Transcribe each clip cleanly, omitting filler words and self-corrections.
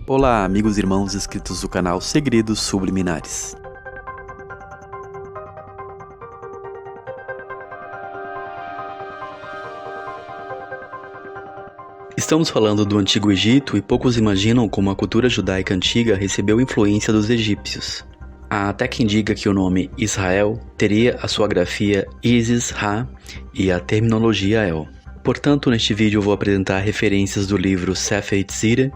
Olá, amigos e irmãos inscritos do canal Segredos Subliminares. Estamos falando do Antigo Egito e poucos imaginam como a cultura judaica antiga recebeu influência dos egípcios. Há até quem diga que o nome Israel teria a sua grafia Isis-Ra e a terminologia El. Portanto, neste vídeo eu vou apresentar referências do livro Sefer Yetzirah,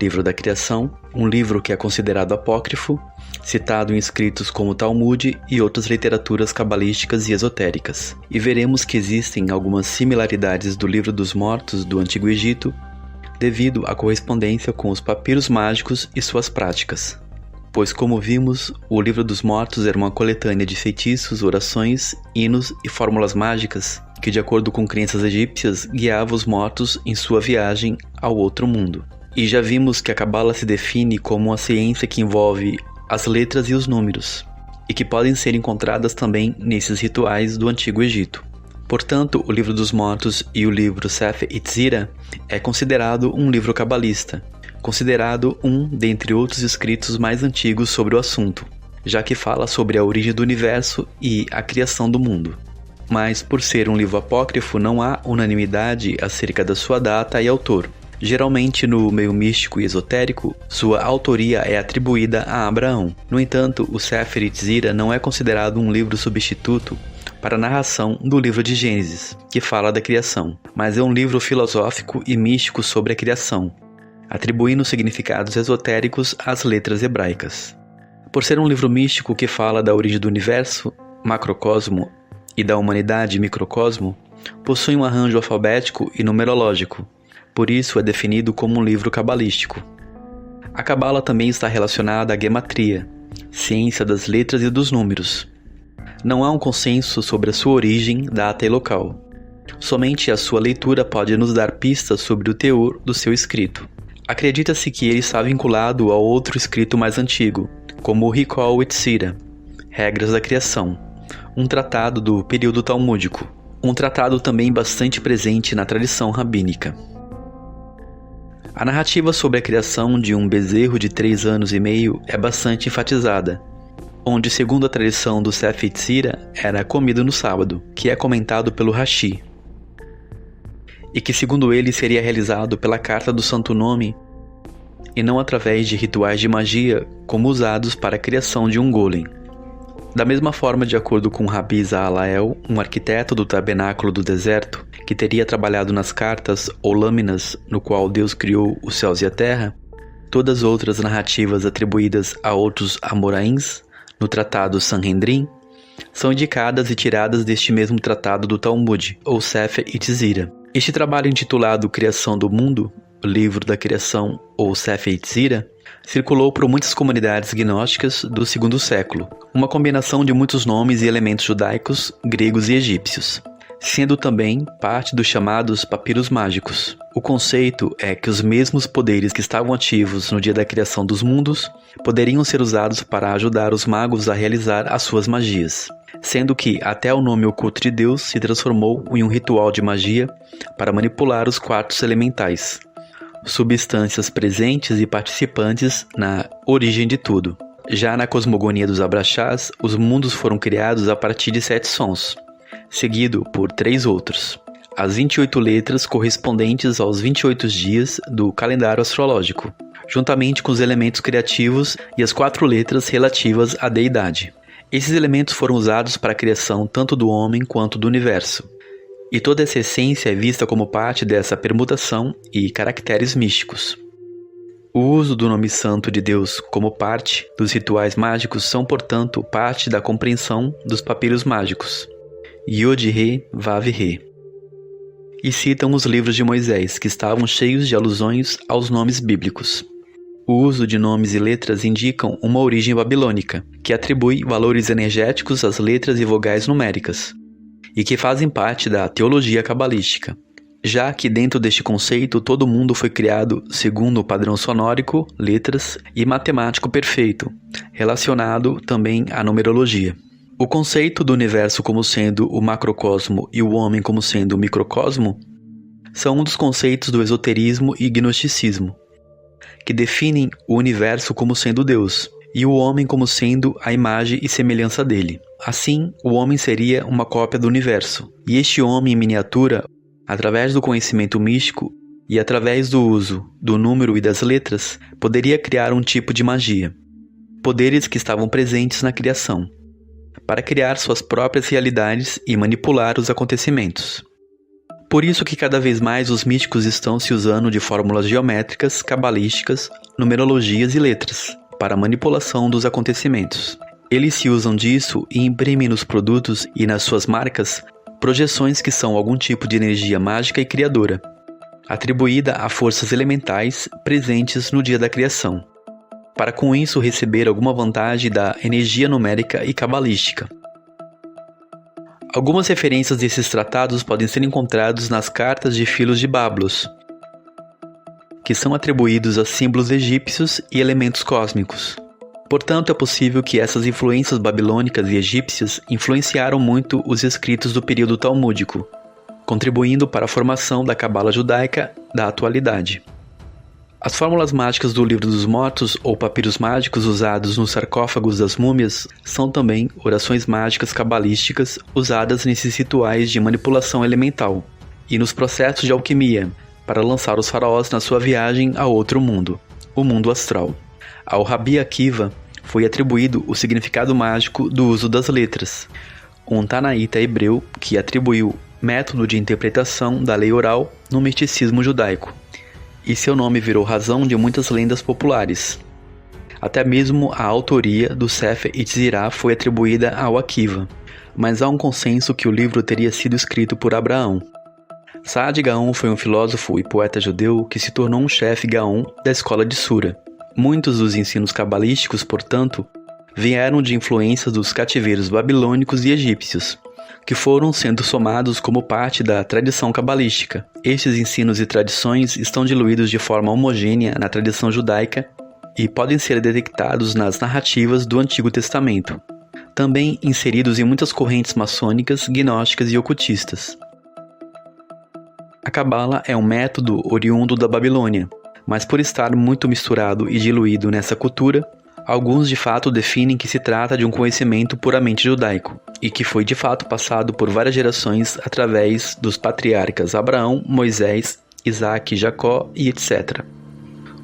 Livro da Criação, um livro que é considerado apócrifo, citado em escritos como Talmud e outras literaturas cabalísticas e esotéricas. E veremos que existem algumas similaridades do Livro dos Mortos do Antigo Egito, devido à correspondência com os papiros mágicos e suas práticas. Pois, como vimos, o Livro dos Mortos era uma coletânea de feitiços, orações, hinos e fórmulas mágicas que, de acordo com crenças egípcias, guiava os mortos em sua viagem ao outro mundo. E já vimos que a Cabala se define como uma ciência que envolve as letras e os números, e que podem ser encontradas também nesses rituais do Antigo Egito. Portanto, o Livro dos Mortos e o livro Sefer Yetzirah é considerado um livro cabalista, considerado um dentre outros escritos mais antigos sobre o assunto, já que fala sobre a origem do universo e a criação do mundo. Mas, por ser um livro apócrifo, não há unanimidade acerca da sua data e autor. Geralmente, no meio místico e esotérico, sua autoria é atribuída a Abraão. No entanto, o Sefer Yetzirah não é considerado um livro substituto para a narração do livro de Gênesis, que fala da criação, mas é um livro filosófico e místico sobre a criação, atribuindo significados esotéricos às letras hebraicas. Por ser um livro místico que fala da origem do universo, macrocosmo, e da humanidade, microcosmo, possui um arranjo alfabético e numerológico. Por isso é definido como um livro cabalístico. A Cabala também está relacionada à gematria, ciência das letras e dos números. Não há um consenso sobre a sua origem, data e local. Somente a sua leitura pode nos dar pistas sobre o teor do seu escrito. Acredita-se que ele está vinculado a outro escrito mais antigo, como o Hikol Yetzirah, Regras da Criação, um tratado do período talmúdico, um tratado também bastante presente na tradição rabínica. A narrativa sobre a criação de um bezerro de 3 anos e meio é bastante enfatizada, onde, segundo a tradição do Sefer Yetzirah, era comido no sábado, que é comentado pelo Rashi, e que, segundo ele, seria realizado pela carta do Santo Nome e não através de rituais de magia como usados para a criação de um golem. Da mesma forma, de acordo com Rabi Zahalael, um arquiteto do tabernáculo do deserto, que teria trabalhado nas cartas ou lâminas no qual Deus criou os céus e a terra, todas as outras narrativas atribuídas a outros amoraíns, no tratado Sanhedrin, são indicadas e tiradas deste mesmo tratado do Talmud, ou Sefer Yetzirah. Este trabalho intitulado Criação do Mundo, o Livro da Criação, ou Sefer Yetzirah, circulou por muitas comunidades gnósticas do segundo século, uma combinação de muitos nomes e elementos judaicos, gregos e egípcios, sendo também parte dos chamados papiros mágicos. O conceito é que os mesmos poderes que estavam ativos no dia da criação dos mundos poderiam ser usados para ajudar os magos a realizar as suas magias, sendo que até o nome oculto de Deus se transformou em um ritual de magia para manipular os 4 elementais, substâncias presentes e participantes na origem de tudo. Já na cosmogonia dos Abraxás, os mundos foram criados a partir de 7 sons, seguido por 3 outros, as 28 letras correspondentes aos 28 dias do calendário astrológico, juntamente com os elementos criativos e as 4 letras relativas à deidade. Esses elementos foram usados para a criação tanto do homem quanto do universo, e toda essa essência é vista como parte dessa permutação e caracteres místicos. O uso do nome santo de Deus como parte dos rituais mágicos são, portanto, parte da compreensão dos papiros mágicos, Yod-He, Vav-He, e citam os livros de Moisés, que estavam cheios de alusões aos nomes bíblicos. O uso de nomes e letras indicam uma origem babilônica, que atribui valores energéticos às letras e vogais numéricas, e que fazem parte da teologia cabalística, já que dentro deste conceito todo mundo foi criado segundo o padrão sonórico, letras e matemático perfeito, relacionado também à numerologia. O conceito do universo como sendo o macrocosmo e o homem como sendo o microcosmo são um dos conceitos do esoterismo e gnosticismo, que definem o universo como sendo Deus, e o homem como sendo a imagem e semelhança dele. Assim, o homem seria uma cópia do universo, e este homem em miniatura, através do conhecimento místico e através do uso do número e das letras, poderia criar um tipo de magia, poderes que estavam presentes na criação, para criar suas próprias realidades e manipular os acontecimentos. Por isso que cada vez mais os místicos estão se usando de fórmulas geométricas, cabalísticas, numerologias e letras, para a manipulação dos acontecimentos. Eles se usam disso e imprimem nos produtos e nas suas marcas projeções que são algum tipo de energia mágica e criadora, atribuída a forças elementais presentes no dia da criação, para com isso receber alguma vantagem da energia numérica e cabalística. Algumas referências desses tratados podem ser encontrados nas cartas de Filos de Bablos, que são atribuídos a símbolos egípcios e elementos cósmicos. Portanto, é possível que essas influências babilônicas e egípcias influenciaram muito os escritos do período talmúdico, contribuindo para a formação da cabala judaica da atualidade. As fórmulas mágicas do Livro dos Mortos ou papiros mágicos usados nos sarcófagos das múmias são também orações mágicas cabalísticas usadas nesses rituais de manipulação elemental e nos processos de alquimia para lançar os faraós na sua viagem a outro mundo, o mundo astral. Ao Rabi Akiva foi atribuído o significado mágico do uso das letras, um tanaíta hebreu que atribuiu método de interpretação da lei oral no misticismo judaico, e seu nome virou razão de muitas lendas populares. Até mesmo a autoria do Sefer Yetzirah foi atribuída ao Akiva, mas há um consenso que o livro teria sido escrito por Abraão. Saad Gaon foi um filósofo e poeta judeu que se tornou um chefe Gaon da escola de Sura. Muitos dos ensinos cabalísticos, portanto, vieram de influências dos cativeiros babilônicos e egípcios, que foram sendo somados como parte da tradição cabalística. Estes ensinos e tradições estão diluídos de forma homogênea na tradição judaica e podem ser detectados nas narrativas do Antigo Testamento, também inseridos em muitas correntes maçônicas, gnósticas e ocultistas. A Cabala é um método oriundo da Babilônia, mas por estar muito misturado e diluído nessa cultura, alguns de fato definem que se trata de um conhecimento puramente judaico, e que foi de fato passado por várias gerações através dos patriarcas Abraão, Moisés, Isaac, Jacó e etc.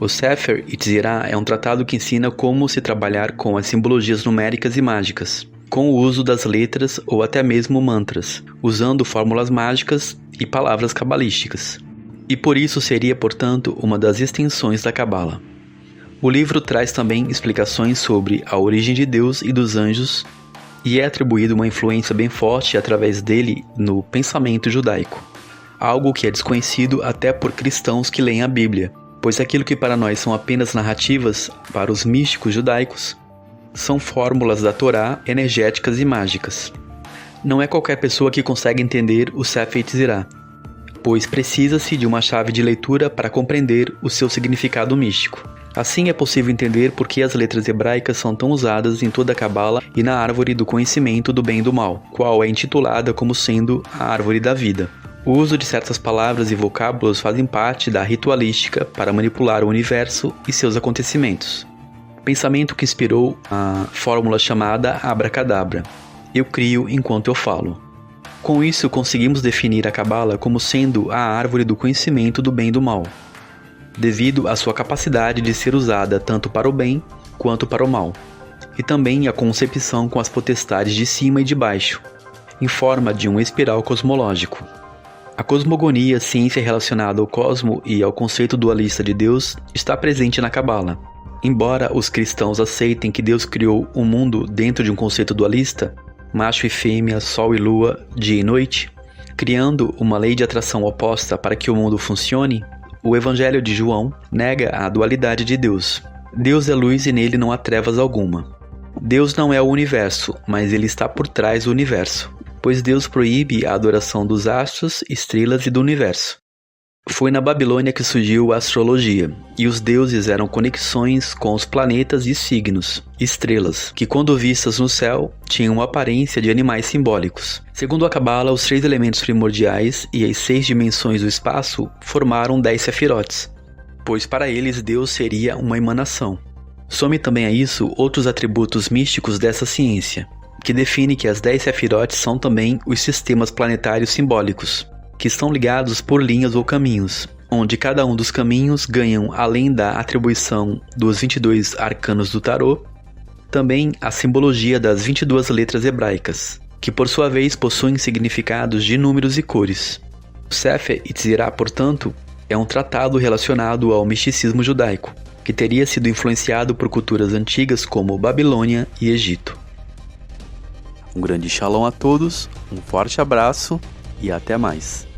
O Sefer Yetzirah é um tratado que ensina como se trabalhar com as simbologias numéricas e mágicas, com o uso das letras ou até mesmo mantras, usando fórmulas mágicas e palavras cabalísticas. E por isso seria, portanto, uma das extensões da Cabala. O livro traz também explicações sobre a origem de Deus e dos anjos e é atribuído uma influência bem forte através dele no pensamento judaico, algo que é desconhecido até por cristãos que leem a Bíblia, pois aquilo que para nós são apenas narrativas, para os místicos judaicos, são fórmulas da Torá energéticas e mágicas. Não é qualquer pessoa que consegue entender o Sefer Yetzirah, pois precisa-se de uma chave de leitura para compreender o seu significado místico. Assim é possível entender por que as letras hebraicas são tão usadas em toda a Cabala e na árvore do conhecimento do bem e do mal, qual é intitulada como sendo a árvore da vida. O uso de certas palavras e vocábulos fazem parte da ritualística para manipular o universo e seus acontecimentos. Pensamento que inspirou a fórmula chamada Abracadabra. Eu crio enquanto eu falo. Com isso, conseguimos definir a Cabala como sendo a árvore do conhecimento do bem e do mal, devido à sua capacidade de ser usada tanto para o bem quanto para o mal, e também a concepção com as potestades de cima e de baixo, em forma de um espiral cosmológico. A cosmogonia, ciência relacionada ao cosmo e ao conceito dualista de Deus, está presente na Cabala. Embora os cristãos aceitem que Deus criou o mundo dentro de um conceito dualista, macho e fêmea, sol e lua, dia e noite, criando uma lei de atração oposta para que o mundo funcione, o Evangelho de João nega a dualidade de Deus. Deus é luz e nele não há trevas alguma. Deus não é o universo, mas ele está por trás do universo, pois Deus proíbe a adoração dos astros, estrelas e do universo. Foi na Babilônia que surgiu a astrologia, e os deuses eram conexões com os planetas e signos, estrelas, que quando vistas no céu, tinham a aparência de animais simbólicos. Segundo a Cabala, os 3 elementos primordiais e as 6 dimensões do espaço formaram 10 sefirotes, pois para eles Deus seria uma emanação. Some também a isso outros atributos místicos dessa ciência, que define que as 10 Sefirot são também os sistemas planetários simbólicos, que estão ligados por linhas ou caminhos, onde cada um dos caminhos ganham, além da atribuição dos 22 arcanos do tarô, também a simbologia das 22 letras hebraicas, que por sua vez possuem significados de números e cores. O Sefer Yetzirah, portanto, é um tratado relacionado ao misticismo judaico, que teria sido influenciado por culturas antigas como Babilônia e Egito. Um grande shalom a todos, um forte abraço e até mais.